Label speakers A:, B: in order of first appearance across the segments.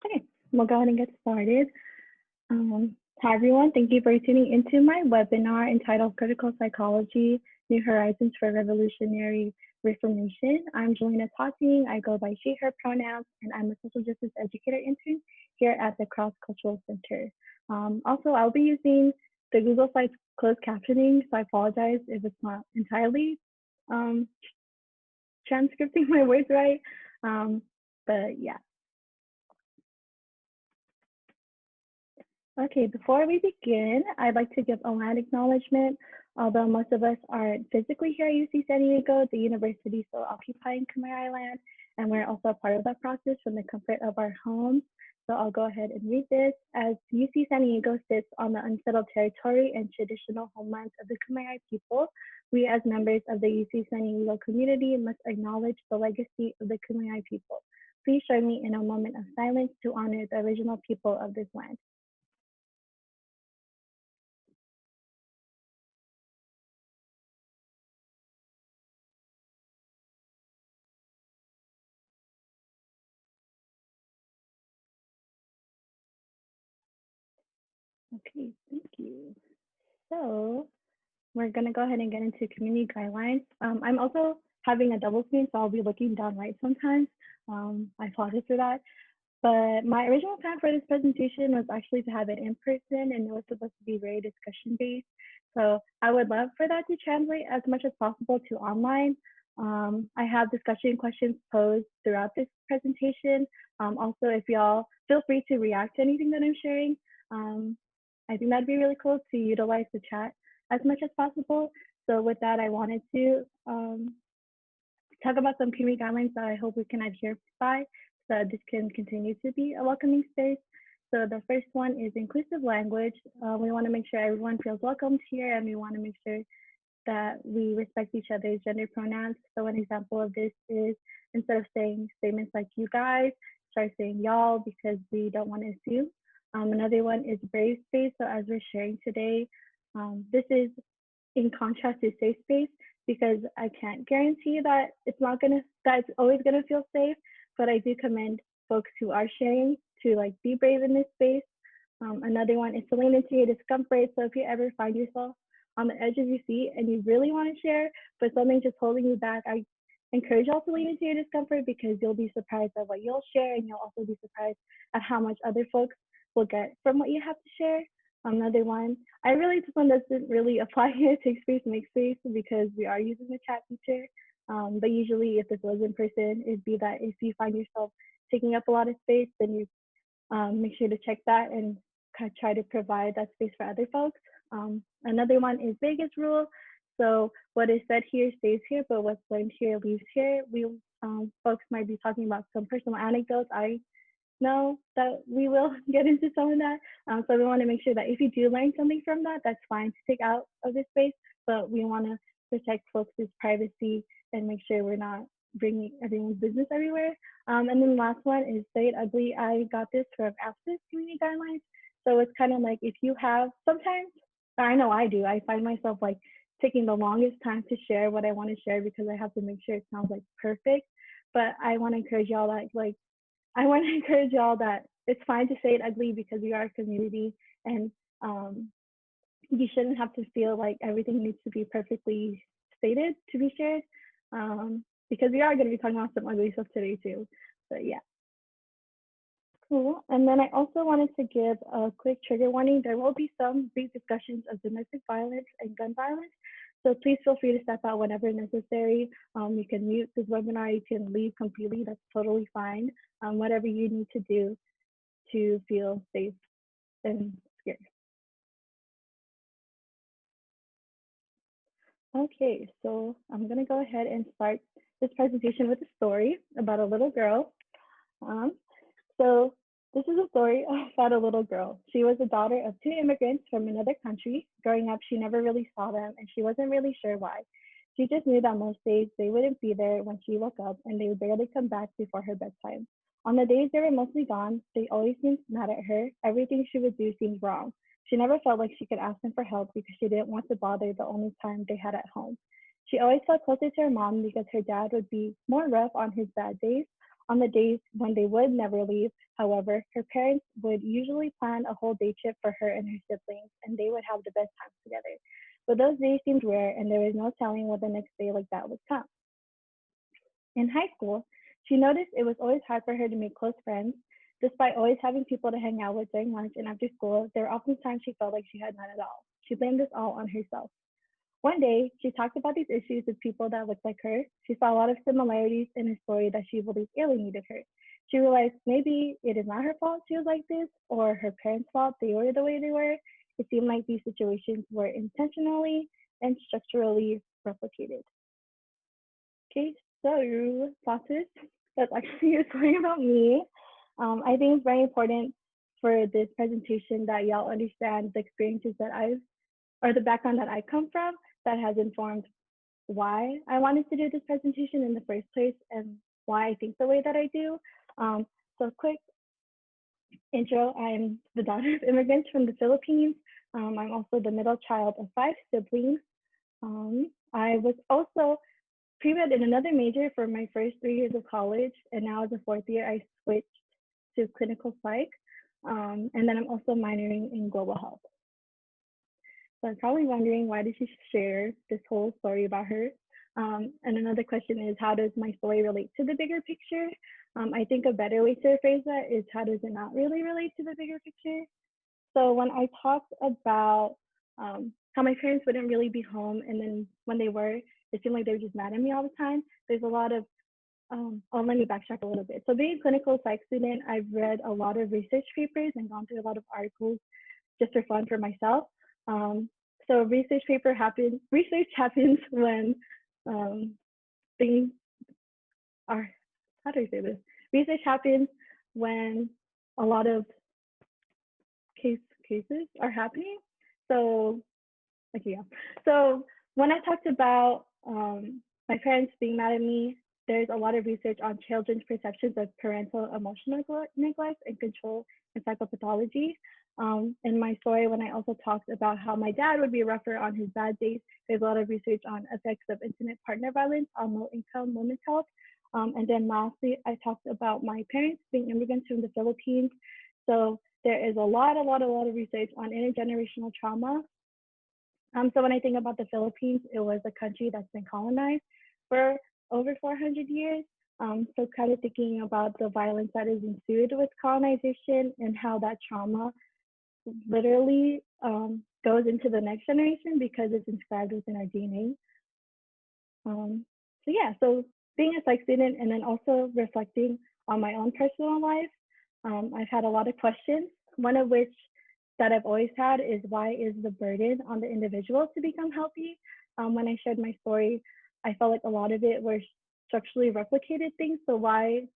A: Okay, we'll go ahead and get started. Hi, everyone. Thank you for tuning into my webinar entitled Critical Psychology, New Horizons for Revolutionary Reformation. I'm Jelena Tati. I go by she, her pronouns, and I'm a social justice educator intern here at the Cross Cultural Center. Also, I'll be using the Google Slides closed captioning, so I apologize if it's not entirely um, transcripting my words right. But yeah. Okay, before we begin, I'd like to give a land acknowledgement. Although most of us aren't physically here at UC San Diego, the university is still occupying Khmer land, and we're also a part of that process from the comfort of our homes. So I'll go ahead and read this. As UC San Diego sits on the unsettled territory and traditional homelands of the Khmer people, we as members of the UC San Diego community must acknowledge the legacy of the Khmer people. Please join me in a moment of silence to honor the original people of this land. Okay, thank you. So we're gonna go ahead and get into community guidelines. I'm also having a double screen, so I'll be looking down right sometimes. I apologize for that. But my original plan for this presentation was actually to have it in person, and it was supposed to be very discussion based. So I would love for that to translate as much as possible to online. I have discussion questions posed throughout this presentation. Also, if y'all feel free to react to anything that I'm sharing. I think that'd be really cool to utilize the chat as much as possible. So with that, I wanted to talk about some community guidelines that I hope we can adhere by so this can continue to be a welcoming space. So the first one is inclusive language. We want to make sure everyone feels welcomed here, and we want to make sure that we respect each other's gender pronouns. So an example of this is instead of saying statements like you guys, start saying y'all because we don't want to assume. Another one is brave space. So as we're sharing today, this is in contrast to safe space because I can't guarantee that that it's always gonna feel safe, but I do commend folks who are sharing to like be brave in this space. Another one is to lean into your discomfort. So if you ever find yourself on the edge of your seat and you really want to share, but something's just holding you back, I encourage y'all to lean into your discomfort because you'll be surprised at what you'll share, and you'll also be surprised at how much other folks will get from what you have to share. Another one, I really this one doesn't really apply here. Take space, make space because we are using the chat feature. But usually, if this was in person, it'd be that if you find yourself taking up a lot of space, then you make sure to check that and try to provide that space for other folks. Another one is Vegas rule. So what is said here stays here, but what's learned here leaves here. We folks might be talking about some personal anecdotes. I know that we will get into some of that. So we want to make sure that if you do learn something from that, that's fine to take out of this space, but we want to protect folks' privacy and make sure we're not bringing everyone's business everywhere. And then the last one is say it ugly. I got this from AFSIS community guidelines. So it's kind of like if you have sometimes, I know I do, I find myself like taking the longest time to share what I want to share because I have to make sure it sounds like perfect. But I want to encourage y'all that I want to encourage y'all that it's fine to say it ugly because we are a community, and you shouldn't have to feel like everything needs to be perfectly stated to be shared, because we are going to be talking about some ugly stuff today too. But yeah. Cool. And then I also wanted to give a quick trigger warning. There will be some brief discussions of domestic violence and gun violence. So please feel free to step out whenever necessary. You can mute this webinar, you can leave completely, that's totally fine. Whatever you need to do to feel safe and secure. Okay, so I'm gonna go ahead and start this presentation with a story about a little girl. Um, so this is a story about a little girl. She was the daughter of two immigrants from another country. Growing up, she never really saw them, and she wasn't really sure why. She just knew that most days they wouldn't be there when she woke up, and they would barely come back before her bedtime. On the days they were mostly gone, they always seemed mad at her. Everything she would do seemed wrong. She never felt like she could ask them for help because she didn't want to bother the only time they had at home. She always felt closer to her mom because her dad would be more rough on his bad days. On the days when they would never leave, however, her parents would usually plan a whole day trip for her and her siblings, and they would have the best times together. But those days seemed rare, and there was no telling what the next day like that would come. In high school, she noticed it was always hard for her to make close friends. Despite always having people to hang out with during lunch and after school, there were often times she felt like she had none at all. She blamed this all on herself. One day, she talked about these issues with people that looked like her. She saw a lot of similarities in her story that she believed alienated her. She realized maybe it is not her fault she was like this, or her parents' fault they were the way they were. It seemed like these situations were intentionally and structurally replicated. Okay, so process. That's actually a story about me. I think it's very important for this presentation that y'all understand the experiences that I've, or the background that I come from that has informed why I wanted to do this presentation in the first place and why I think the way that I do. So quick intro, I'm the daughter of immigrants from the Philippines. I'm also the middle child of 5 siblings. I was also pre-med in another major for my first 3 years of college, and now as a 4th year, I switched to clinical psych. And then I'm also minoring in global health. So I'm probably wondering, why did she share this whole story about her? And another question is, how does my story relate to the bigger picture? I think a better way to phrase that is, how does it not really relate to the bigger picture? So when I talked about how my parents wouldn't really be home, and then when they were, it seemed like they were just mad at me all the time, there's a lot of, let me backtrack a little bit. So being a clinical psych student, I've read a lot of research papers and gone through a lot of articles just for fun for myself. So research happens when things are, how do I say this? Research happens when a lot of cases are happening. So, okay, yeah. So when I talked about my parents being mad at me, there's a lot of research on children's perceptions of parental emotional neglect and control and psychopathology. In my story, when I also talked about how my dad would be rougher on his bad days, there's a lot of research on effects of intimate partner violence on low-income women's health. And then lastly, I talked about my parents being immigrants from the Philippines. So there is a lot of research on intergenerational trauma. So when I think about the Philippines, it was a country that's been colonized for over 400 years. So kind of thinking about the violence that is ensued with colonization and how that trauma literally goes into the next generation because it's inscribed within our DNA. So yeah, so being a psych student and then also reflecting on my own personal life, I've had a lot of questions, one of which that I've always had is, why is the burden on the individual to become healthy? When I shared my story, I felt like a lot of it were structurally replicated things. So why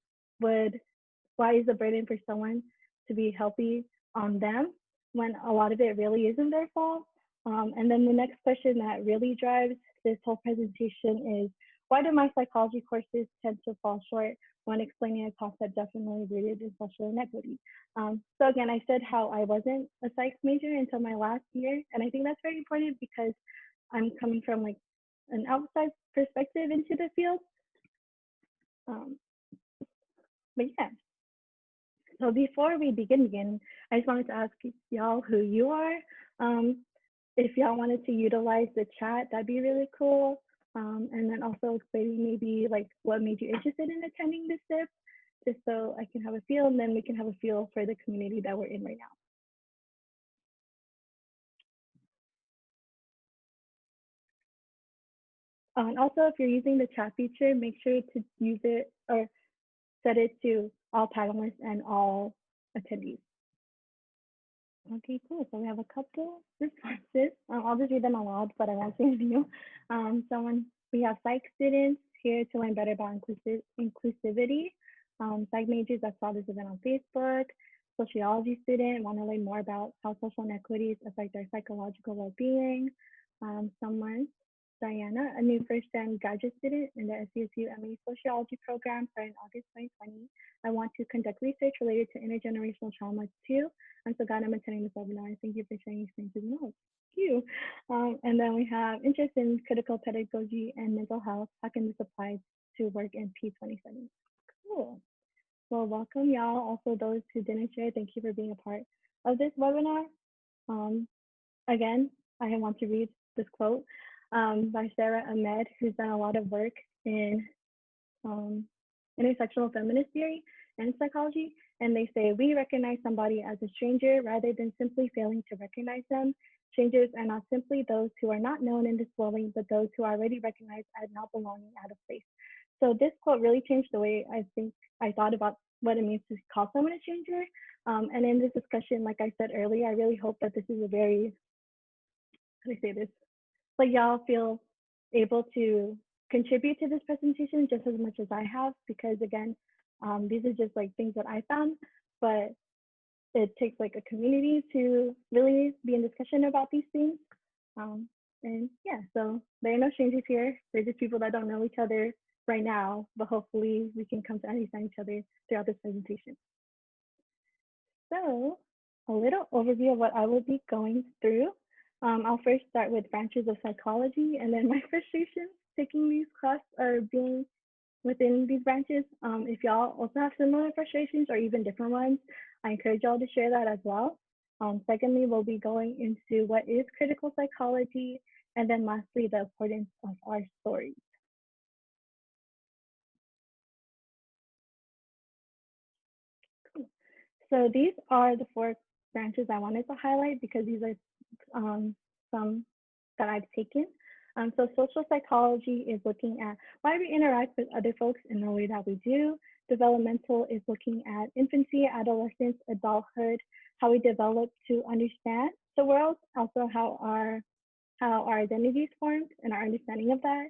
A: is the burden for someone to be healthy on them when a lot of it really isn't their fault? And then the next question that really drives this whole presentation is, why do my psychology courses tend to fall short when explaining a concept definitely rooted in social inequity? So again, I said how I wasn't a psych major until my last year, and I think that's very important because I'm coming from like an outside perspective into the field. But yeah, so before we begin, I just wanted to ask y'all who you are. If y'all wanted to utilize the chat, that'd be really cool. And then also explaining maybe like what made you interested in attending this SIP, just so I can have a feel, and then we can have a feel for the community that we're in right now. And also, if you're using the chat feature, make sure to use it or set it to all panelists and all attendees. Okay, cool. So we have a couple responses. I'll just read them aloud, but I won't say anything. We have psych students here to learn better about inclusivity. Psych majors that saw this event on Facebook. Sociology student want to learn more about how social inequities affect their psychological well-being. Someone, Diana, a new first-gen graduate student in the SCSU MA Sociology program starting August 2020. I want to conduct research related to intergenerational trauma too. I'm so glad I'm attending this webinar. Thank you for sharing experiences and knowledge. Thank you. And then we have interest in critical pedagogy and mental health. How can this apply to work in P27? Cool. Well, welcome y'all. Also, those who didn't share, thank you for being a part of this webinar. Um, Again, I want to read this quote by Sarah Ahmed, who's done a lot of work in um, intersectional feminist theory and psychology. And they say, we recognize somebody as a stranger rather than simply failing to recognize them. Strangers are not simply those who are not known in this dwelling, but those who are already recognized as not belonging out of place. So this quote really changed the way I think I thought about what it means to call someone a stranger. And in this discussion, like I said earlier, I really hope that this is a very, how do I say this? Like y'all feel able to contribute to this presentation just as much as I have, because again, these are just like things that I found, but it takes like a community to really be in discussion about these things. And yeah, so there are no strangers here. They're just people that don't know each other right now, but hopefully we can come to understand each other throughout this presentation. So a little overview of what I will be going through. I'll first start with branches of psychology and then my frustrations taking these classes or being within these branches. If y'all also have similar frustrations or even different ones, I encourage y'all to share that as well. Secondly, we'll be going into what is critical psychology, and then lastly, the importance of our stories. Cool. So these are the 4 branches I wanted to highlight because these are some that I've taken. So social psychology is looking at why we interact with other folks in the way that we do. Developmental is looking at infancy, adolescence, adulthood, how we develop to understand the world, also how our identity is formed and our understanding of that.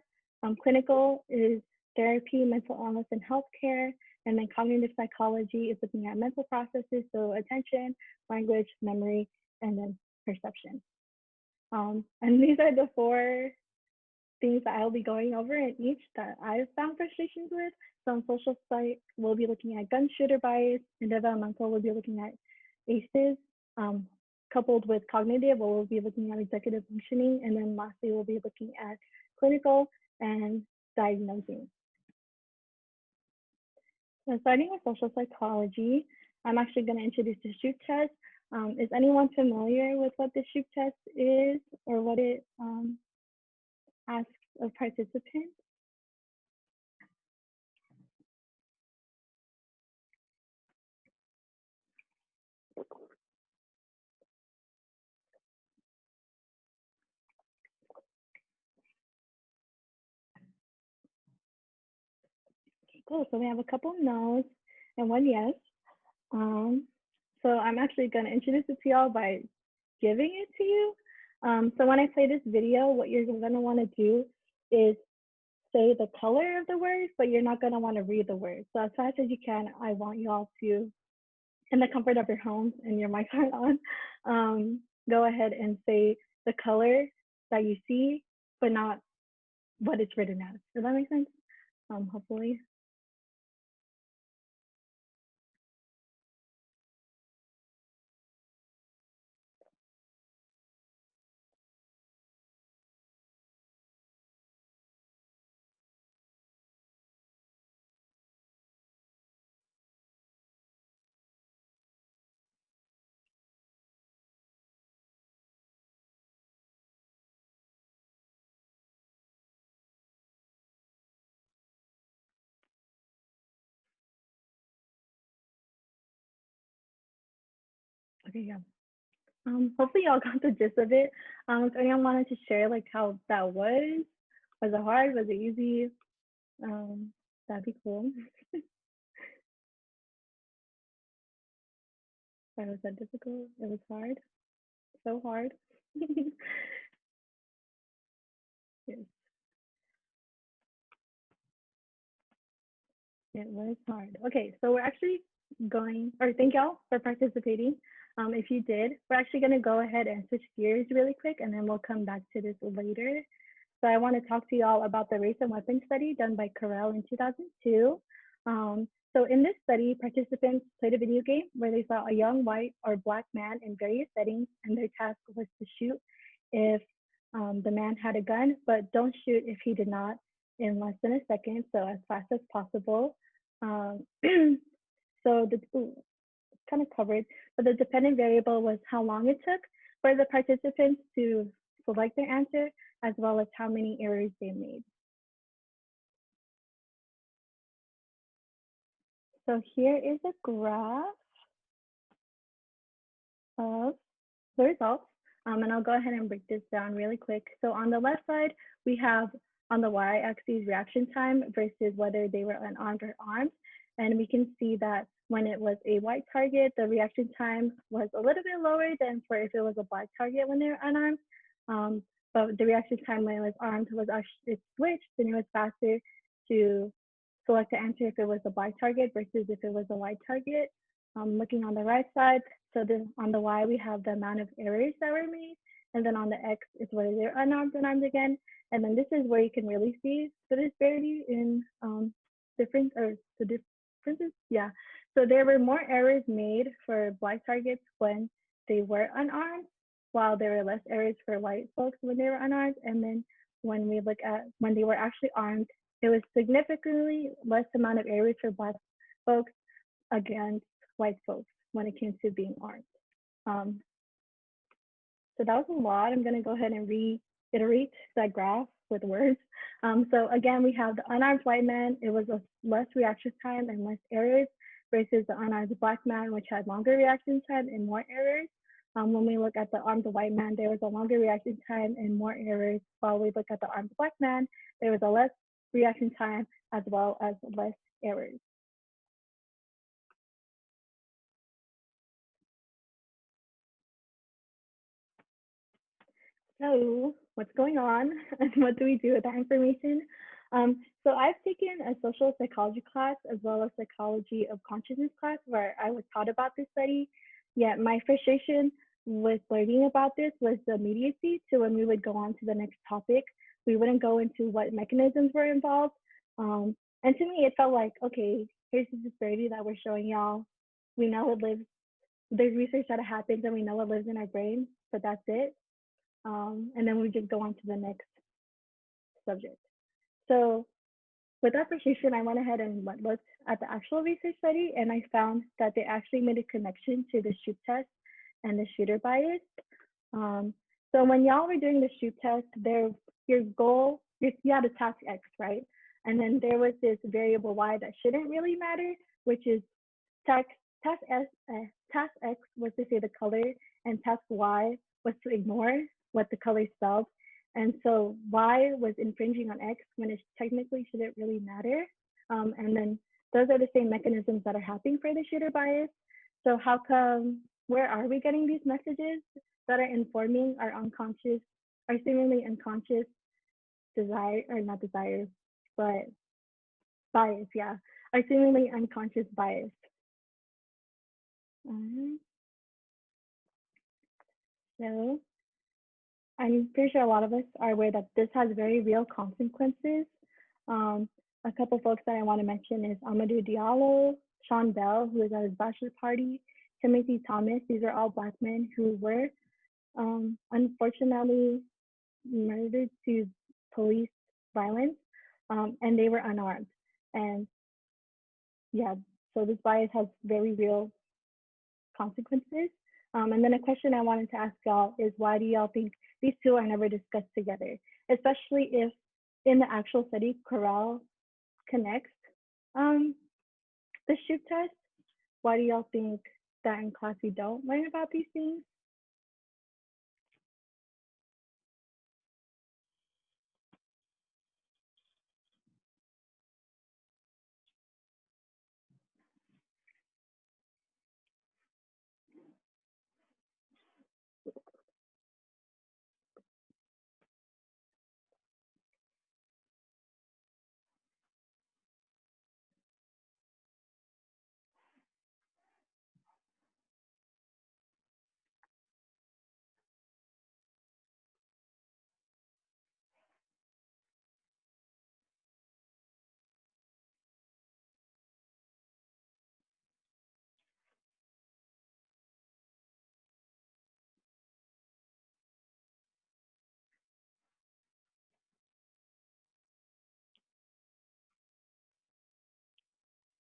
A: Clinical is therapy, mental illness, and healthcare. And then cognitive psychology is looking at mental processes, so attention, language, memory, and then perception. And these are the 4 things that I'll be going over in each that I've found frustrations with. So on social psych, we'll be looking at gun shooter bias, and developmental, we'll be looking at ACEs, coupled with cognitive, we'll be looking at executive functioning, and then lastly, we'll be looking at clinical and diagnosing. So starting with social psychology, I'm actually going to introduce the Shoop test. Is anyone familiar with what the Shoop test is or what it asks of participants? Cool, so we have a couple no's and 1 yes. So I'm actually going to introduce it to y'all by giving it to you. So when I play this video, what you're going to want to do is say the color of the words, but you're not going to want to read the words. So as fast as you can, I want y'all to, in the comfort of your homes and your mics aren't on, go ahead and say the color that you see, but not what it's written as. Does that make sense? Hopefully. Okay, yeah. Hopefully y'all got the gist of it. If anyone wanted to share like how that was it hard? Was it easy? That'd be cool. Why was that difficult? It was hard. So hard. Yes, it was hard. Okay, so we're actually going, or thank y'all for participating. If you did, we're actually gonna go ahead and switch gears really quick and then we'll come back to this later. So I want to talk to y'all about the race and weapons study done by Carell in 2002. So in this study, participants played a video game where they saw a young white or black man in various settings, and their task was to shoot if the man had a gun, but don't shoot if he did not in less than a second, so as fast as possible. So kind of covered, but the dependent variable was how long it took for the participants to select their answer, as well as how many errors they made. So here is a graph of the results. And I'll go ahead and break this down really quick. So on the left side, we have on the y-axis reaction time versus whether they were unarmed or armed. And we can see that when it was a white target, the reaction time was a little bit lower than for if it was a black target when they were unarmed. But the reaction time when it was armed was actually switched, and it was faster to select the answer if it was a black target versus if it was a white target. Looking on the right side, so on the Y, we have the amount of errors that were made. And then on the X, it's whether they're unarmed and armed again. And then this is where you can really see the disparity in the differences. Yeah. So there were more errors made for black targets when they were unarmed, while there were less errors for white folks when they were unarmed. And then when we look at when they were actually armed, there was significantly less amount of errors for black folks against white folks when it came to being armed. So that was a lot. I'm going to go ahead and reiterate that graph with words. So again, we have the unarmed white man. It was a less reaction time and less errors versus the unarmed black man, which had longer reaction time and more errors. When we look at the armed white man, there was a longer reaction time and more errors. While we look at the armed black man, there was a less reaction time as well as less errors. So what's going on and what do we do with that information? So I've taken a social psychology class as well as psychology of consciousness class where I was taught about this study. Yet my frustration with learning about this was the immediacy. So when we would go on to the next topic, we wouldn't go into what mechanisms were involved. And to me, it felt like, okay, here's the disparity that we're showing y'all. We know it lives, there's research that happens and we know it lives in our brain, but that's it. And then we just go on to the next subject. So with that appreciation, I went ahead and looked at the actual research study, and I found that they actually made a connection to the shoot test and the shooter bias. So when y'all were doing the shoot test, your goal, you had a task X, right? And then there was this variable Y that shouldn't really matter, which is task X was to say the color, and task Y was to ignore what the color spelled. And so Y was infringing on X when it technically shouldn't really matter. And then those are the same mechanisms that are happening for the shooter bias. So how come, where are we getting these messages that are informing our unconscious, our seemingly unconscious desire, or not desire, but bias, yeah, our seemingly unconscious bias. So I'm pretty sure a lot of us are aware that this has very real consequences. A couple folks that I want to mention is Amadou Diallo, Sean Bell, who was at his bachelor party, Timothy Thomas. These are all Black men who were unfortunately murdered to police violence, and they were unarmed. And yeah, so this bias has very real consequences. And then a question I wanted to ask y'all is, why do y'all think these two are never discussed together? Especially if in the actual study, Corral connects the shoot test. Why do y'all think that in class we don't learn about these things?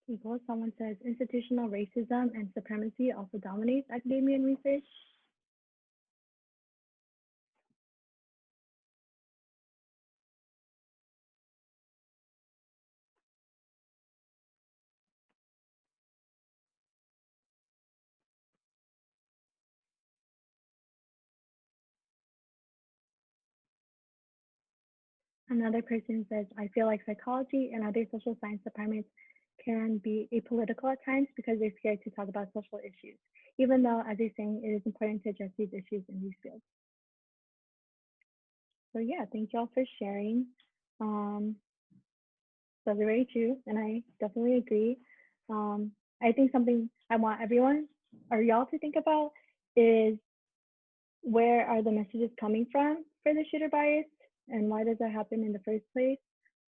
A: Equal. Someone says institutional racism and supremacy also dominates academia and research. Another person says, I feel like psychology and other social science departments can be apolitical at times because they're scared to talk about social issues, even though, as you're saying, it is important to address these issues in these fields. So yeah, thank you all for sharing. That's very true, and I definitely agree. Um, I think something I want everyone or y'all to think about is where are the messages coming from for the shooter bias and why does that happen in the first place?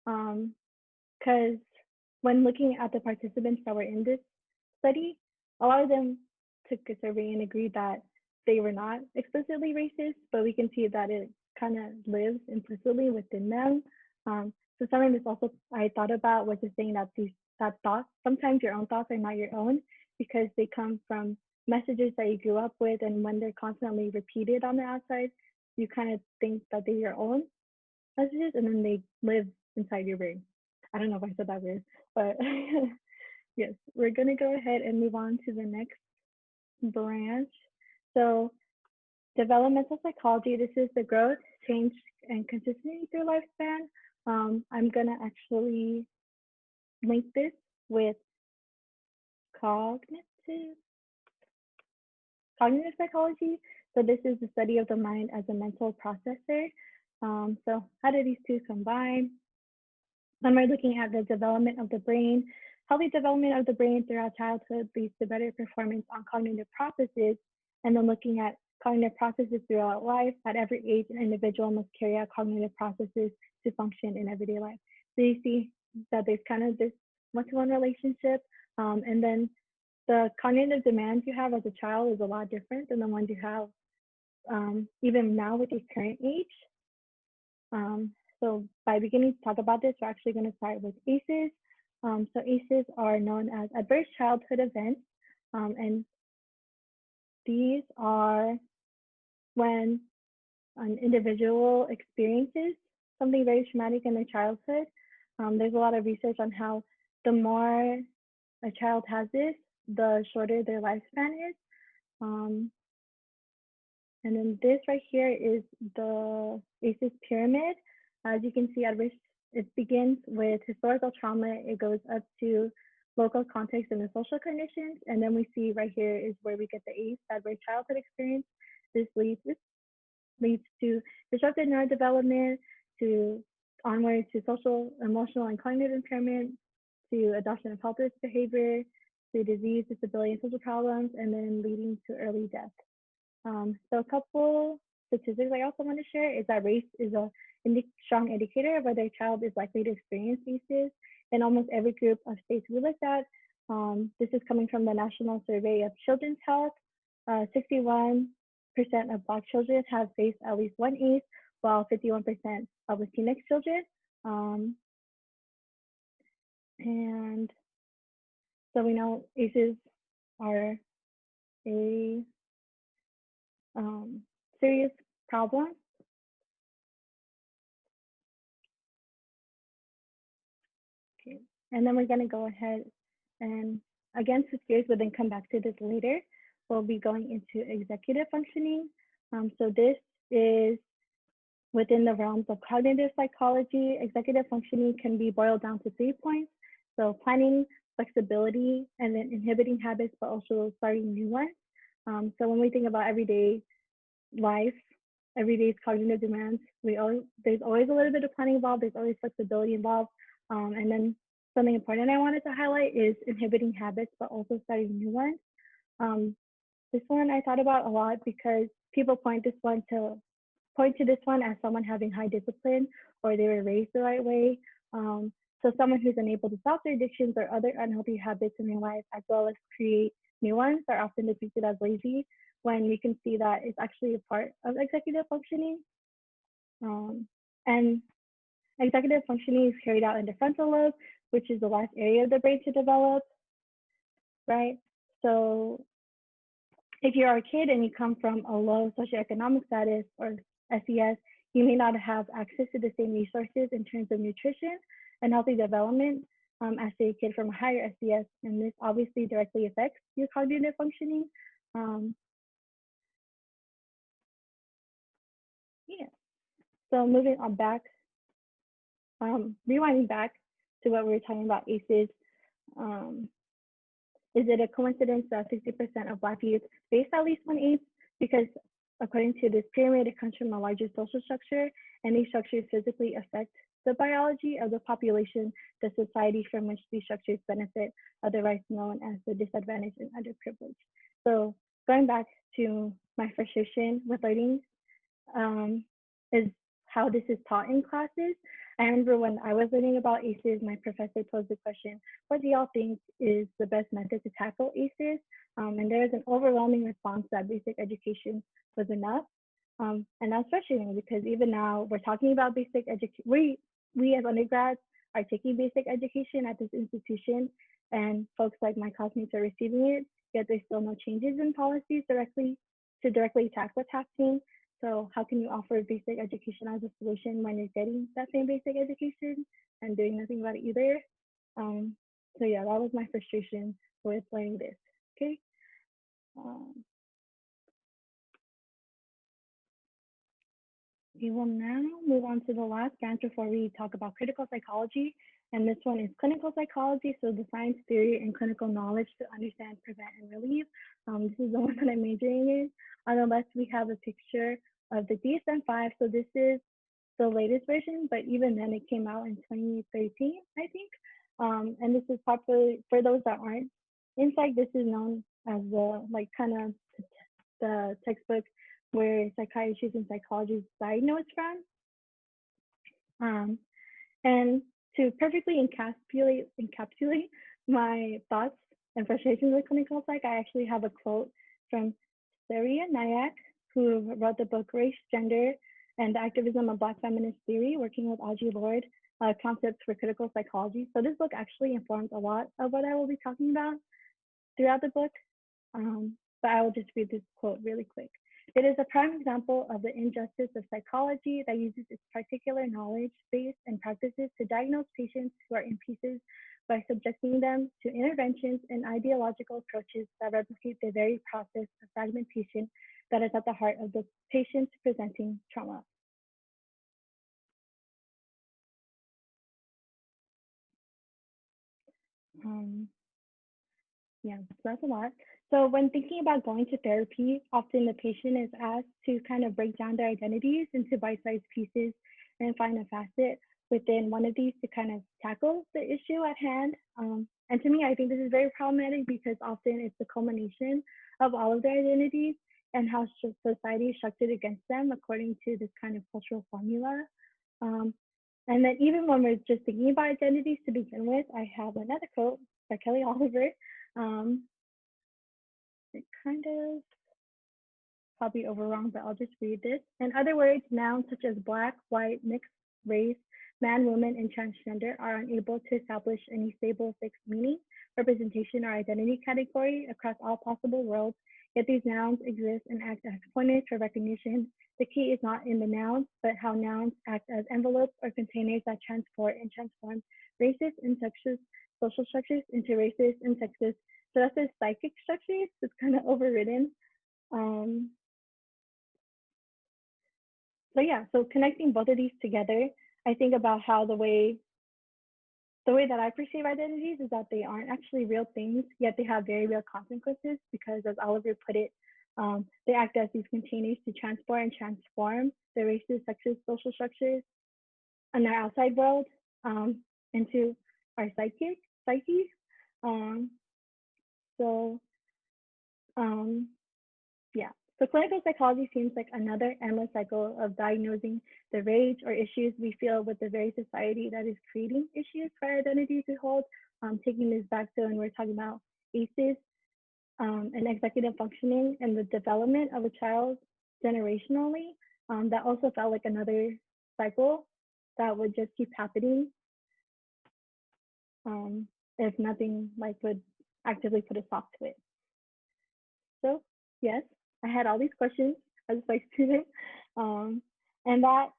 A: Because when looking at the participants that were in this study, a lot of them took a survey and agreed that they were not explicitly racist, but we can see that it kind of lives implicitly within them. So something that's also I thought about was just saying that that thoughts, sometimes your own thoughts are not your own because they come from messages that you grew up with, and when they're constantly repeated on the outside, you kind of think that they're your own messages, and then they live inside your brain. I don't know if I said that weird, but yes, we're gonna go ahead and move on to the next branch. So developmental psychology, this is the growth, change, and consistency through lifespan. I'm gonna actually link this with cognitive cognitive psychology. So this is the study of the mind as a mental processor. So how do these two combine? When we're looking at the development of the brain, healthy development of the brain throughout childhood leads to better performance on cognitive processes. And then looking at cognitive processes throughout life, at every age, an individual must carry out cognitive processes to function in everyday life. So you see that there's kind of this one-to-one relationship. And then the cognitive demands you have as a child is a lot different than the ones you have even now with your current age. Um, so by beginning to talk about this, we're actually going to start with ACEs. So ACEs are known as adverse childhood events, and these are when an individual experiences something very traumatic in their childhood. There's a lot of research on how the more a child has this, the shorter their lifespan is. Um, And then this right here is the ACEs pyramid. As you can see, it begins with historical trauma. It goes up to local context and the social conditions. And then we see right here is where we get the ACE, adverse childhood experience. This leads to disrupted neurodevelopment, to onward to social, emotional, and cognitive impairment, to adoption of helpless behavior, to disease, disability, and social problems, and then leading to early death. So a couple statistics I also want to share is that race is a strong indicator of whether a child is likely to experience ACEs in almost every group of states we looked at. This is coming from the National Survey of Children's Health. 61% of Black children have faced at least one ACE, while 51% of Latinx children. And so we know ACEs are a serious problem. Okay. And then we're going to go ahead and again switch gears, but then come back to this later. We'll be going into executive functioning. So this is within the realms of cognitive psychology. Executive functioning can be boiled down to 3 points. So planning, flexibility, and then inhibiting habits, but also starting new ones. So when we think about everyday life, everyday's cognitive demands, there's always a little bit of planning involved, there's always flexibility involved. And then something important I wanted to highlight is inhibiting habits, but also starting new ones. This one I thought about a lot because people point to this one as someone having high discipline or they were raised the right way. So someone who's unable to stop their addictions or other unhealthy habits in their life, as well as create new ones, are often depicted as lazy, when we can see that it's actually a part of executive functioning. And executive functioning is carried out in the frontal lobe, which is the last area of the brain to develop, right? So if you're a kid and you come from a low socioeconomic status or SES, you may not have access to the same resources in terms of nutrition and healthy development as a kid from a higher SES, and this obviously directly affects your cognitive functioning. Yeah. So moving on back, rewinding back to what we were talking about ACEs. Is it a coincidence that 60% of Black youth face at least one ACE? Because according to this pyramid, it comes from a larger social structure, and these structures physically affect the biology of the population, the society from which these structures benefit, otherwise known as the disadvantaged and underprivileged. So going back to my frustration with learning is how this is taught in classes. I remember when I was learning about ACEs, my professor posed the question, what do y'all think is the best method to tackle ACEs? And there was an overwhelming response that basic education was enough. And that's frustrating because even now we're talking about basic education. We as undergrads are taking basic education at this institution, and folks like my classmates are receiving it, yet there's still no changes in policies directly attack what's happening. So how can you offer basic education as a solution when you're getting that same basic education and doing nothing about it either? So yeah, that was my frustration with learning this. Okay. We will now move on to the last branch before we talk about critical psychology. And this one is clinical psychology, so the science, theory, and clinical knowledge to understand, prevent, and relieve. This is the one that I'm majoring in. On the left, we have a picture of the DSM-5. So this is the latest version, but even then it came out in 2013, I think. And this is popular for those that aren't in psych. This is known as the kind of the textbook where psychiatrists and psychologists diagnose from. And to perfectly encapsulate my thoughts and frustrations with clinical psych, I actually have a quote from Saria Nayak, who wrote the book Race, Gender, and the Activism of Black Feminist Theory, working with Audre Lorde, Concepts for Critical Psychology. So this book actually informs a lot of what I will be talking about throughout the book, but I will just read this quote really quick. It is a prime example of the injustice of psychology that uses its particular knowledge base and practices to diagnose patients who are in pieces by subjecting them to interventions and ideological approaches that replicate the very process of fragmentation that is at the heart of the patient's presenting trauma. Yeah, so that's a lot. So when thinking about going to therapy, often the patient is asked to kind of break down their identities into bite-sized pieces and find a facet within one of these to kind of tackle the issue at hand. And to me, I think this is very problematic because often it's the culmination of all of their identities and how society is structured against them according to this kind of cultural formula. And then even when we're just thinking about identities to begin with, I have another quote by Kelly Oliver. It kind of probably over wrong, but I'll just read this. In other words, nouns such as Black, white, mixed race, man, woman, and transgender are unable to establish any stable fixed meaning, representation, or identity category across all possible worlds, yet these nouns exist and act as pointers for recognition. The key is not in the nouns, but how nouns act as envelopes or containers that transport and transform racist and sexist social structures into racist and sexist. So that's the psychic structures. It's kind of overridden. So yeah, so connecting both of these together, I think about how the way that I perceive identities is that they aren't actually real things, yet they have very real consequences because, as Oliver put it, they act as these containers to transport and transform the racist, sexist social structures in our outside world into our psyche. Yeah. So clinical psychology seems like another endless cycle of diagnosing the rage or issues we feel with the very society that is creating issues for our identity to hold. Taking this back to when we're talking about ACEs and executive functioning and the development of a child generationally, that also felt like another cycle that would just keep happening. if nothing like would actively put a stop to it. So yes, I had all these questions as a psych student, um, and that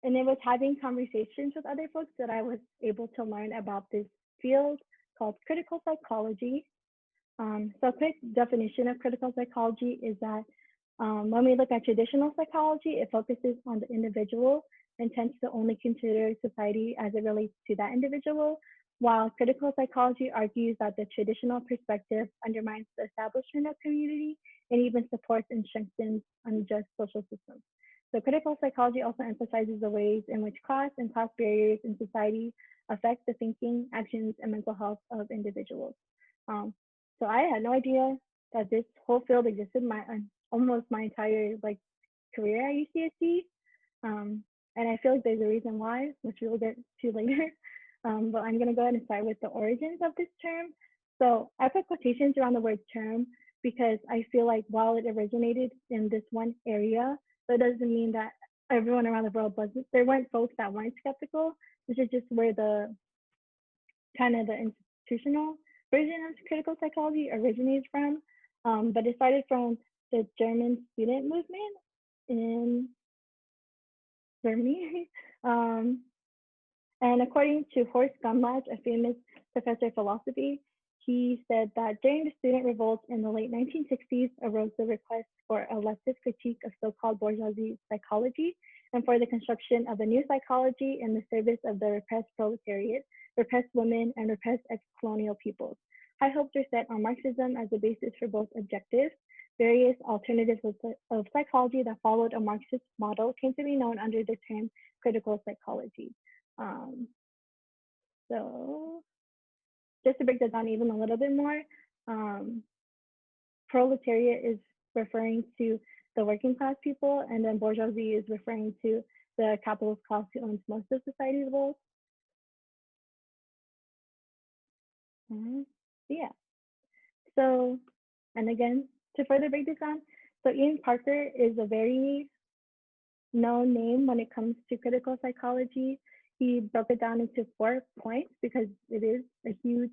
A: and it was having conversations with other folks that I was able to learn about this field called critical psychology. So a quick definition of critical psychology is that when we look at traditional psychology, it focuses on the individual and tends to only consider society as it relates to that individual, while critical psychology argues that the traditional perspective undermines the establishment of community and even supports and strengthens unjust social systems. So critical psychology also emphasizes the ways in which class and class barriers in society affect the thinking, actions, and mental health of individuals. Um, so I had no idea that this whole field existed almost my entire like career at UCSC. Um, and I feel like there's a reason why, which we'll get to later. But I'm going to go ahead and start with the origins of this term. So I put quotations around the word term because I feel like while it originated in this one area, that doesn't mean that everyone around the world wasn't. There weren't folks that weren't skeptical. This is just where the kind of the institutional version of critical psychology originates from. But it started from the German student movement in Germany. um, and according to Horst Gumlach, a famous professor of philosophy, he said that during the student revolt in the late 1960s arose the request for a leftist critique of so-called bourgeoisie psychology and for the construction of a new psychology in the service of the repressed proletariat, repressed women, and repressed ex-colonial peoples. High hopes were set on Marxism as the basis for both objectives. Various alternatives of psychology that followed a Marxist model came to be known under the term critical psychology. Um, so just to break that down even a little bit more, um, proletariat is referring to the working class people, and then bourgeoisie is referring to the capitalist class who owns most of society's wealth. Yeah. So, and again, to further break this down, so Ian Parker is a very known name when it comes to critical psychology. He broke it down into 4 points because it is a huge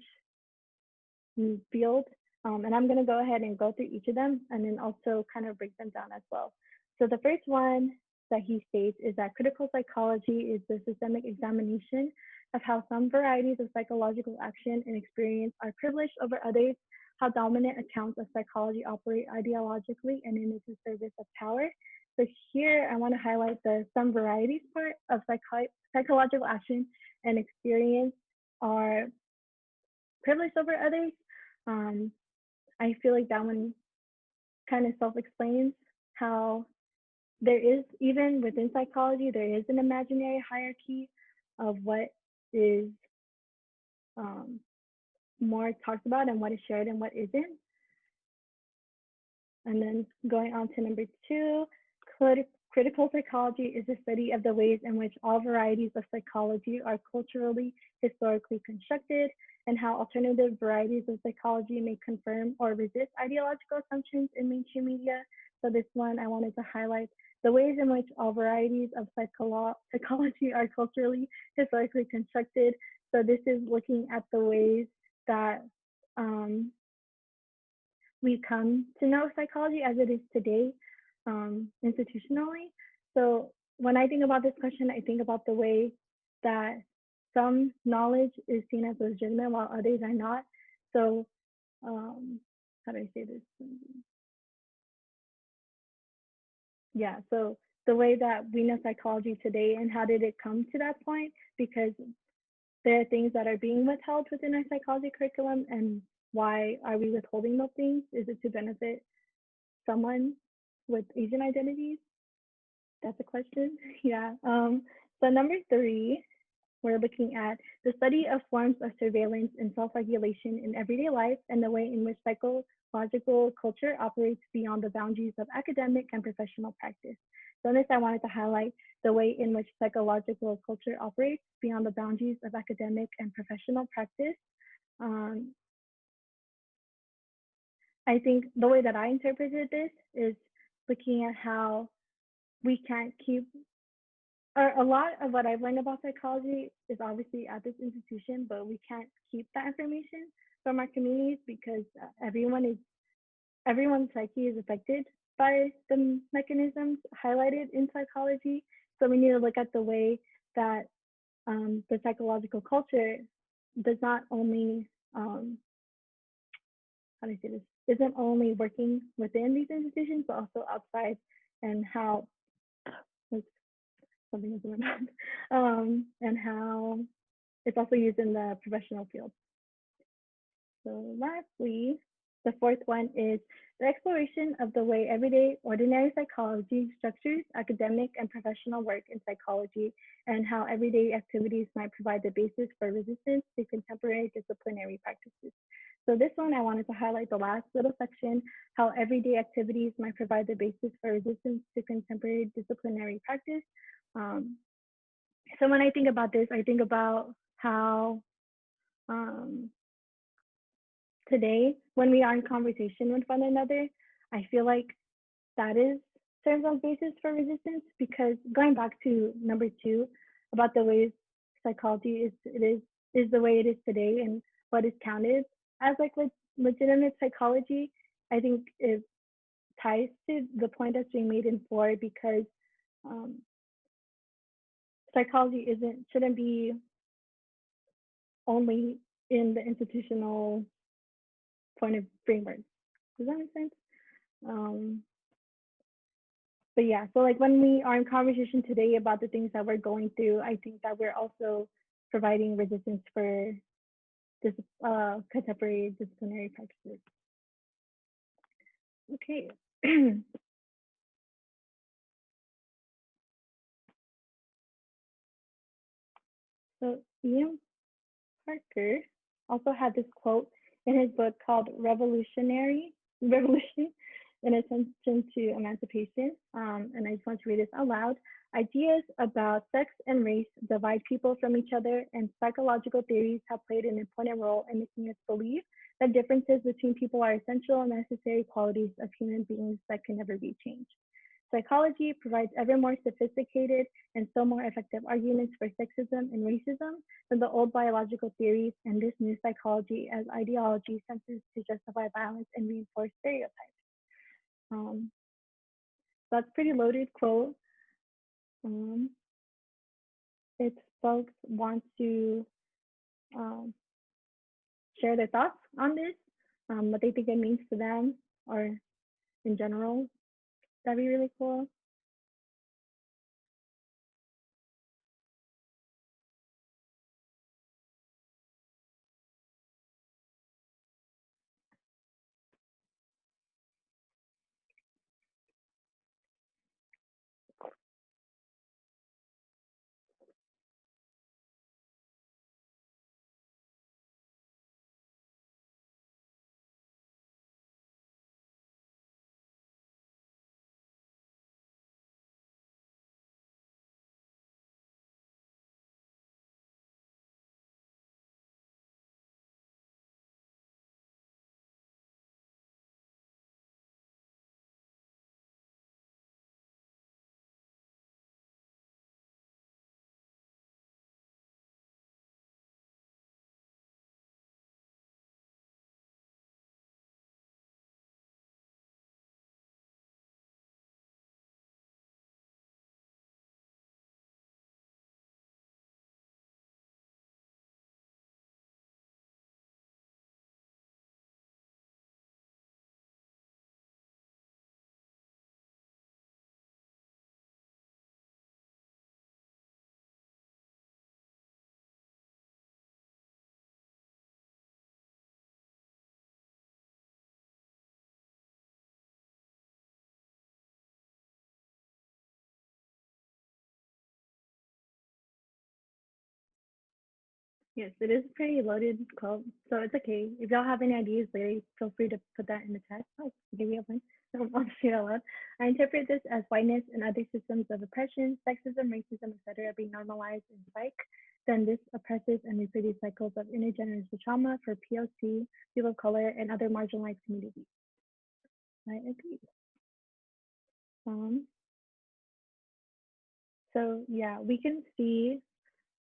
A: field. And I'm going to go ahead and go through each of them and then also kind of break them down as well. So the first one that he states is that critical psychology is the systemic examination of how some varieties of psychological action and experience are privileged over others, how dominant accounts of psychology operate ideologically and in the service of power. So here I want to highlight the some varieties part of psychological action and experience are privileged over others. Um, I feel like that one kind of self-explains how there is, even within psychology, there is an imaginary hierarchy of what is more talked about and what is shared and what isn't. And then going on to number 2, critical psychology is the study of the ways in which all varieties of psychology are culturally, historically constructed, and how alternative varieties of psychology may confirm or resist ideological assumptions in mainstream media. So this one, I wanted to highlight the ways in which all varieties of psychology are culturally, historically constructed. So this is looking at the ways that we come to know psychology as it is today institutionally. So when I think about this question, I think about the way that some knowledge is seen as legitimate while others are not. So how do I say this? Yeah, so the way that we know psychology today and how did it come to that point? Because there are things that are being withheld within our psychology curriculum, and why are we withholding those things? Is it to benefit someone with Asian identities? That's a question. Yeah. So number 3, we're looking at the study of forms of surveillance and self-regulation in everyday life and the way in which psychological culture operates beyond the boundaries of academic and professional practice. So in this, I wanted to highlight the way in which psychological culture operates beyond the boundaries of academic and professional practice. I think the way that I interpreted this is looking at how we can't keep a lot of what I've learned about psychology is obviously at this institution, but we can't keep that information from our communities because everyone's psyche is affected by the mechanisms highlighted in psychology. So we need to look at the way that the psychological culture does not only how do I say this, isn't only working within these institutions, but also outside, and how something is in my mouth, and how it's also used in the professional field. So lastly, the fourth one is the exploration of the way everyday ordinary psychology structures academic and professional work in psychology, and how everyday activities might provide the basis for resistance to contemporary disciplinary practices. So this one, I wanted to highlight the last little section, how everyday activities might provide the basis for resistance to contemporary disciplinary practice. So when I think about this, I think about how today, when we are in conversation with one another, I feel like that is serves as basis for resistance, because going back to number two about the ways psychology is the way it is today and what is counted as like legitimate psychology, I think it ties to the point that's being made in four, because um, psychology shouldn't be only in the institutional point of framework. Does that make sense? Um, but yeah, so like when we are in conversation today about the things that we're going through, I think that we're also providing resistance for this contemporary disciplinary practices. Okay. So Ian Parker also had this quote in his book called Revolution, an Attention to Emancipation. And I just want to read this out loud. Ideas about sex and race divide people from each other, and psychological theories have played an important role in making us believe that differences between people are essential and necessary qualities of human beings that can never be changed. Psychology provides ever more sophisticated and still more effective arguments for sexism and racism than the old biological theories, and this new psychology as ideology senses to justify violence and reinforce stereotypes. Um, that's a pretty loaded quote. Um, if folks want to um, share their thoughts on this, what they think it means to them, or in general, that'd be really cool. Yes, it is a pretty loaded quote, so it's okay. If y'all have any ideas later, feel free to put that in the chat. Oh, give me a one. I'll say it out loud. I interpret this as whiteness and other systems of oppression, sexism, racism, etc., being normalized in psych. Then this oppresses and reproduces cycles of intergenerational trauma for POC, people of color, and other marginalized communities. I agree. Um, So yeah, we can see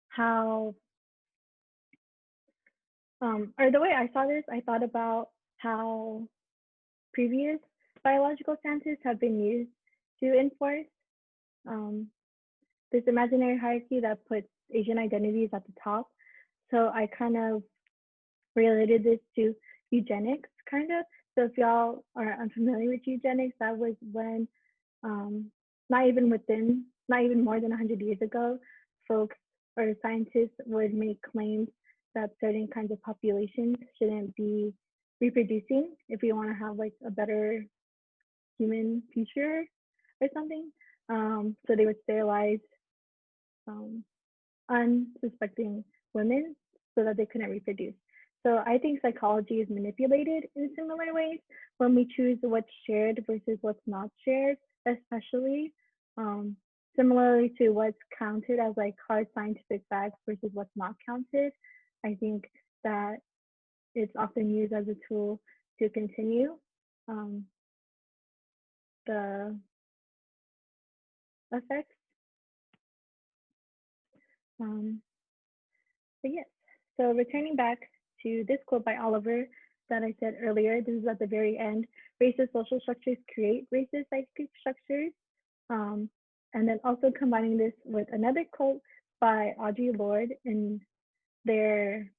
A: how, or the way I saw this, I thought about how previous biological stances have been used to enforce um, this imaginary hierarchy that puts Asian identities at the top. So I kind of related this to eugenics, kind of. So if y'all are unfamiliar with eugenics, that was when, um, not even more than 100 years ago, folks or scientists would make claims that certain kinds of populations shouldn't be reproducing if we want to have like a better human future or something. So they would sterilize um, unsuspecting women so that they couldn't reproduce. So I think psychology is manipulated in similar ways when we choose what's shared versus what's not shared, especially um, similarly to what's counted as like hard scientific facts versus what's not counted. I think that it's often used as a tool to continue um, the effects. Um, But yes, so returning back to this quote by Oliver that I said earlier, this is at the very end. Racist social structures create racist psychic structures. Um, and then also combining this with another quote by Audre Lorde in their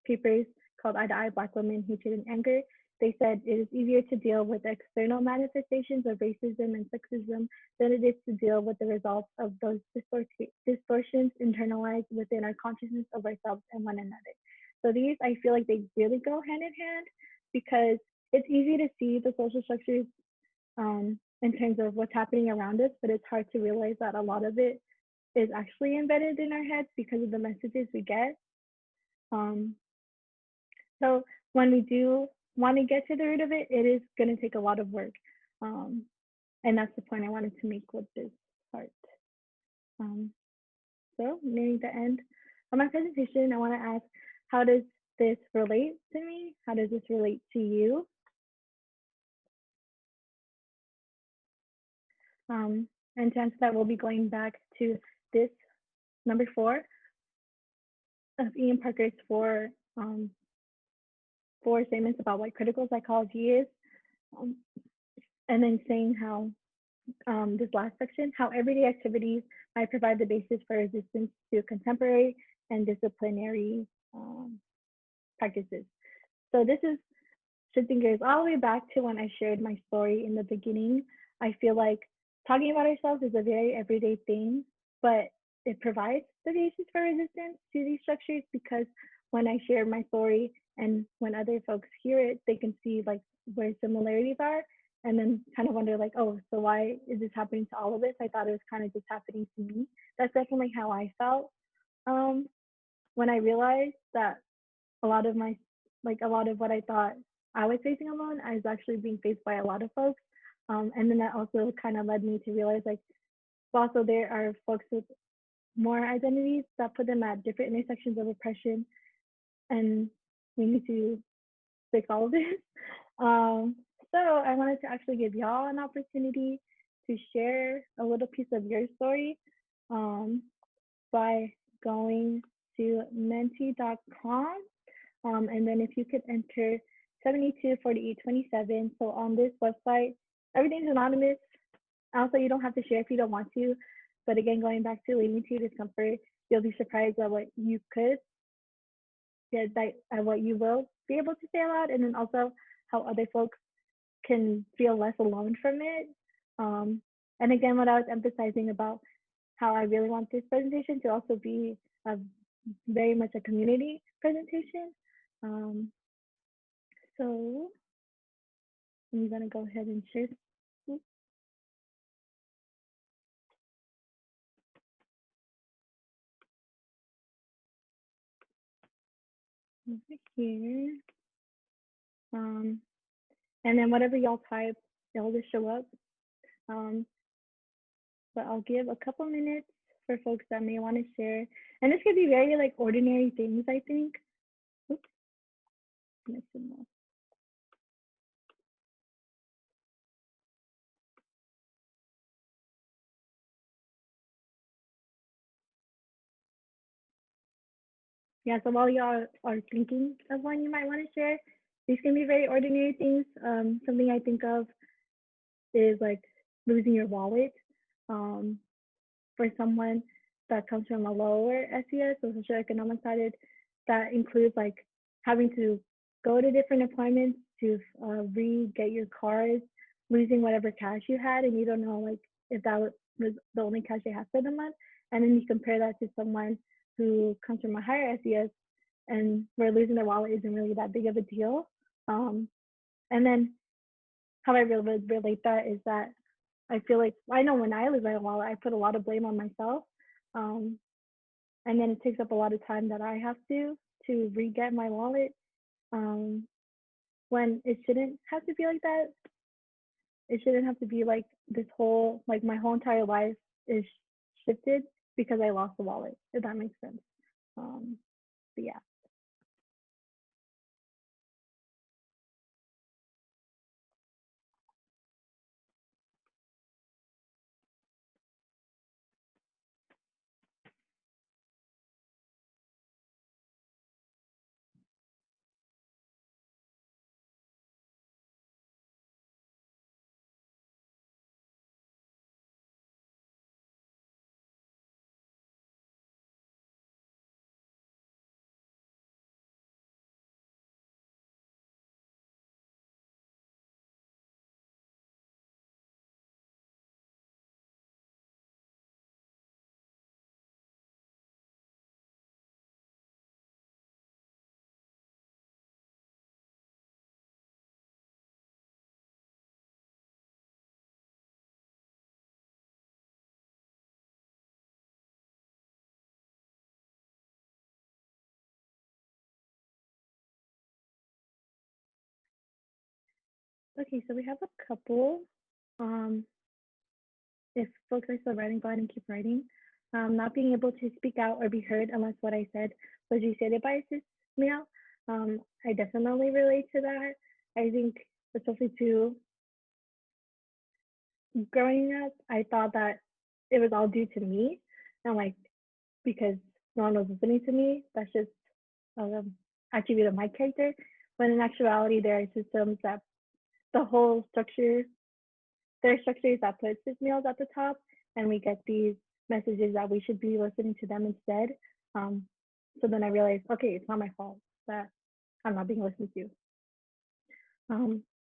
A: papers called Eye to Eye, Black Women, Hatred and Anger. They said it is easier to deal with external manifestations of racism and sexism than it is to deal with the results of those distortions internalized within our consciousness of ourselves and one another. So these, I feel like they really go hand in hand because it's easy to see the social structures in terms of what's happening around us, but it's hard to realize that a lot of it is actually embedded in our heads because of the messages we get. Um, so when we do want to get to the root of it, it is going to take a lot of work. Um, and that's the point I wanted to make with this part. Um, so nearing the end of my presentation, I want to ask, how does this relate to me? How does this relate to you? And to answer that, we'll be going back to this number 4 of Ian Parker's four statements about what critical psychology is, um, and then saying how this last section, how everyday activities might provide the basis for resistance to contemporary and disciplinary practices. So this is shifting gears all the way back to when I shared my story in the beginning. I feel like talking about ourselves is a very everyday thing, but it provides the basis for resistance to these structures because when I share my story and when other folks hear it, they can see like where similarities are and then kind of wonder like, oh, so why is this happening to all of us? I thought it was kind of just happening to me. That's definitely how I felt um, when I realized that a lot of my like a lot of what I thought I was facing alone, I was actually being faced by a lot of folks. And then that also kind of led me to realize like also there are folks with more identities that put them at different intersections of oppression, and we need to fix all of this. Um, so I wanted to actually give y'all an opportunity to share a little piece of your story by going to menti.com. And then if you could enter 724827. So on this website, everything's anonymous. Also, you don't have to share if you don't want to. But again, going back to leading to discomfort, you'll be surprised at what you could get, at what you will be able to say aloud, and then also how other folks can feel less alone from it. And again, what I was emphasizing about how I really want this presentation to also be a very much a community presentation. So I'm gonna go ahead and share. Over here. And then whatever y'all type, it'll just show up. But I'll give a couple minutes for folks that may want to share. And this could be very like ordinary things, I think. Oops, Yeah, so while y'all are thinking of one you might want to share, these can be very ordinary things. Something I think of is like losing your wallet. Um, for someone that comes from a lower SES, so socioeconomic status, that includes like having to go to different appointments to re-get your cards, losing whatever cash you had, and you don't know like if that was the only cash you had for the month. And then you compare that to someone who comes from a higher SES and where losing their wallet isn't really that big of a deal. And then how I really relate that is that I feel like I know when I lose my wallet, I put a lot of blame on myself. Um, and then it takes up a lot of time that I have to re-get my wallet. Um, when it shouldn't have to be like that. It shouldn't have to be like this whole like my whole entire life is shifted because I lost the wallet. If that makes sense. Um, but yeah. Okay, so we have a couple. Um, if folks are still writing, go ahead and keep writing. Not being able to speak out or be heard unless what I said was restated by a male. I definitely relate to that. I think, especially to growing up, I thought that it was all due to me, and like because no one was listening to me. That's just um, attribute of my character. When in actuality, there are systems that the whole structure there are structures that put cis males at the top, and we get these messages that we should be listening to them instead. Um, so then I realized, okay, it's not my fault that I'm not being listened to.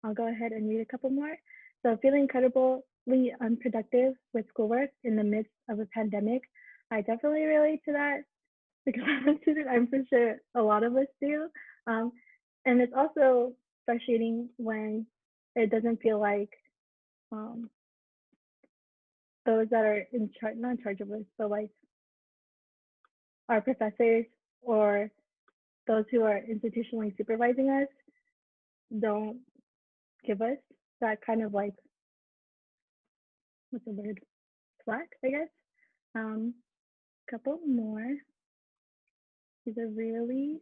A: I'll go ahead and read a couple more. So feeling incredibly unproductive with schoolwork in the midst of a pandemic. I definitely relate to that because I'm a student. I'm pretty sure a lot of us do. Um, and it's also frustrating when it doesn't feel like um, those that are in charge, not in charge of us, but like our professors or those who are institutionally supervising us don't give us that kind of like, what's the word, slack, I guess. Um, Couple more. These are really,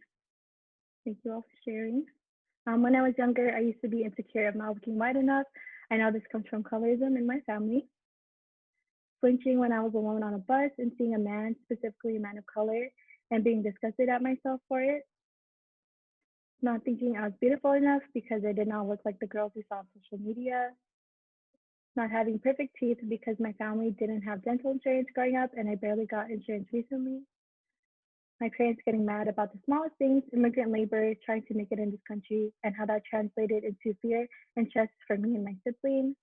A: thank you all for sharing. When I was younger, I used to be insecure of not looking white enough. I know this comes from colorism in my family. Flinching when I was alone on a bus and seeing a man, specifically a man of color, and being disgusted at myself for it. Not thinking I was beautiful enough because I did not look like the girls we saw on social media. Not having perfect teeth because my family didn't have dental insurance growing up and I barely got insurance recently. My parents getting mad about the smallest things, immigrant labor, trying to make it in this country, and how that translated into fear and stress for me and my siblings.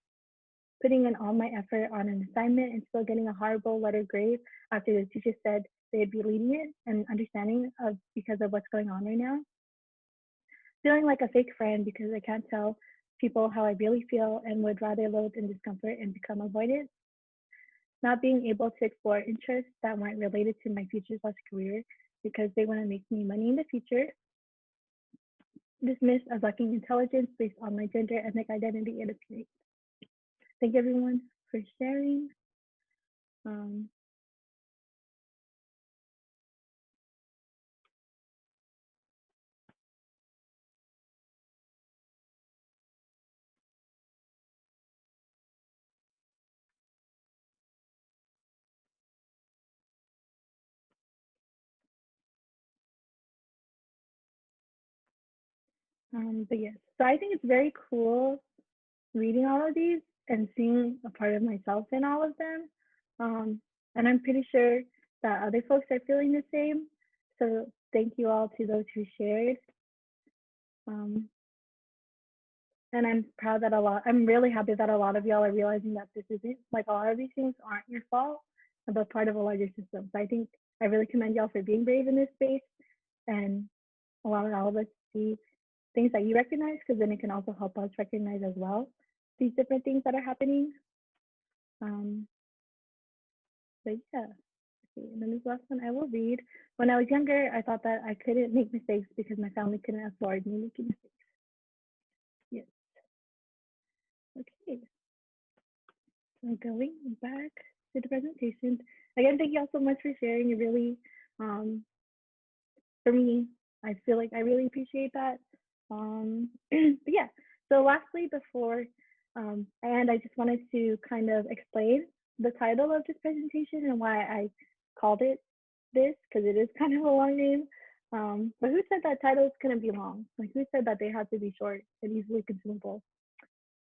A: Putting in all my effort on an assignment and still getting a horrible letter grade after the teacher said they'd be lenient and understanding of because of what's going on right now. Feeling like a fake friend because I can't tell people how I really feel and would rather live in discomfort and become avoidant. Not being able to explore interests that weren't related to my future/career because they want to make me money in the future. Dismissed as lacking intelligence based on my gender, ethnic identity, and appearance. Thank everyone for sharing. Um, But yes, so I think it's very cool reading all of these and seeing a part of myself in all of them. And I'm pretty sure that other folks are feeling the same. So thank you all to those who shared. Um, and I'm proud that I'm really happy that a lot of y'all are realizing that this isn't, like, a lot of these things aren't your fault, but part of a larger system. So I think I really commend y'all for being brave in this space and allowing all of us to see things that you recognize, because then it can also help us recognize as well these different things that are happening. Um, but yeah, and then this last one I will read. When I was younger, I thought that I couldn't make mistakes because my family couldn't afford me making mistakes. Yes. Okay. So going back to the presentation. Again, thank you all so much for sharing. It really, for me, I feel like I really appreciate that. But yeah, so lastly, before and I just wanted to kind of explain the title of this presentation and why I called it this, because it is kind of a long name. But who said that titles couldn't be long? Like, who said that they had to be short and easily consumable?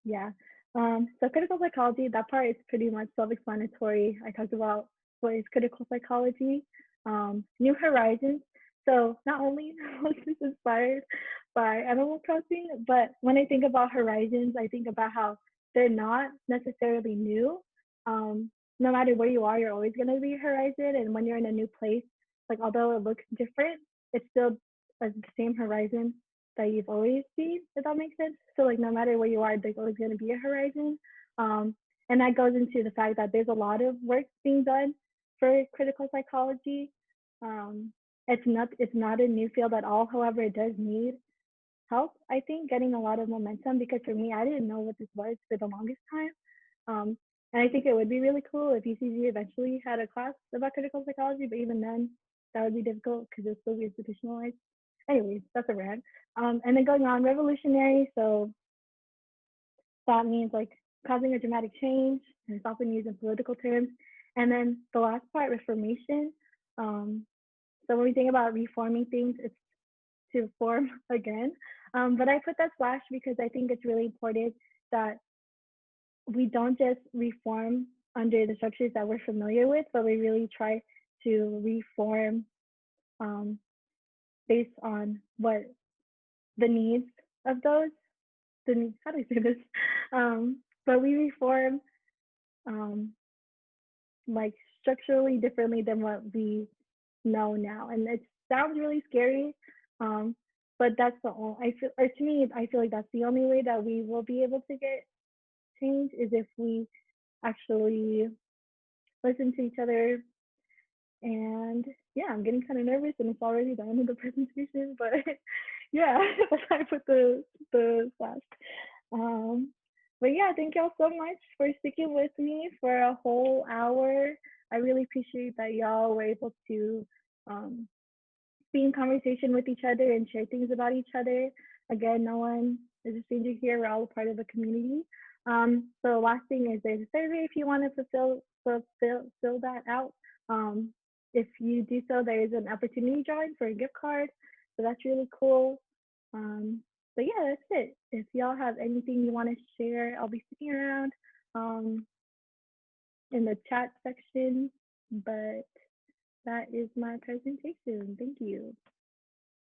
A: Yeah. So critical psychology, that part is pretty much self-explanatory. I talked about what is critical psychology, New Horizons. So not only was this inspired by Animal Crossing, but when I think about horizons, I think about how they're not necessarily new. No matter where you are, you're always going to be a horizon. And when you're in a new place, like, although it looks different, it's still the same horizon that you've always seen, if that makes sense. So, like, no matter where you are, there's always going to be a horizon. And that goes into the fact that there's a lot of work being done for critical psychology. Um, it's not a new field at all. However, it does need help, I think, getting a lot of momentum, because for me, I didn't know what this was for the longest time. Um, and I think it would be really cool if UCG eventually had a class about critical psychology, but even then, that would be difficult because it would still be institutionalized. Anyways, that's a rant. And then going on, revolutionary. So that means, like, causing a dramatic change, and it's often used in political terms. And then the last part, reformation. So when we think about reforming things, it's to form again. But I put that slash because I think it's really important that we don't just reform under the structures that we're familiar with, but we really try to reform um, based on what the needs of those, how do I say this? But we reform um, like structurally differently than what we know now. And it sounds really scary, um, but that's the only, I feel, or to me, I feel like that's the only way that we will be able to get change, is if we actually listen to each other. And yeah, I'm getting kind of nervous, and it's already the end of the presentation, but yeah, that's why I put the slash. Um, but yeah, thank y'all so much for sticking with me for a whole hour. I really appreciate that y'all were able to um, be in conversation with each other and share things about each other. Again, no one is a stranger here. We're all a part of a community. So the last thing is, there's a survey if you want to fill that out. If you do so, there is an opportunity drawing for a gift card. So that's really cool. But yeah, that's it. If y'all have anything you want to share, I'll be sticking around in the chat section. But that is my presentation. Thank you.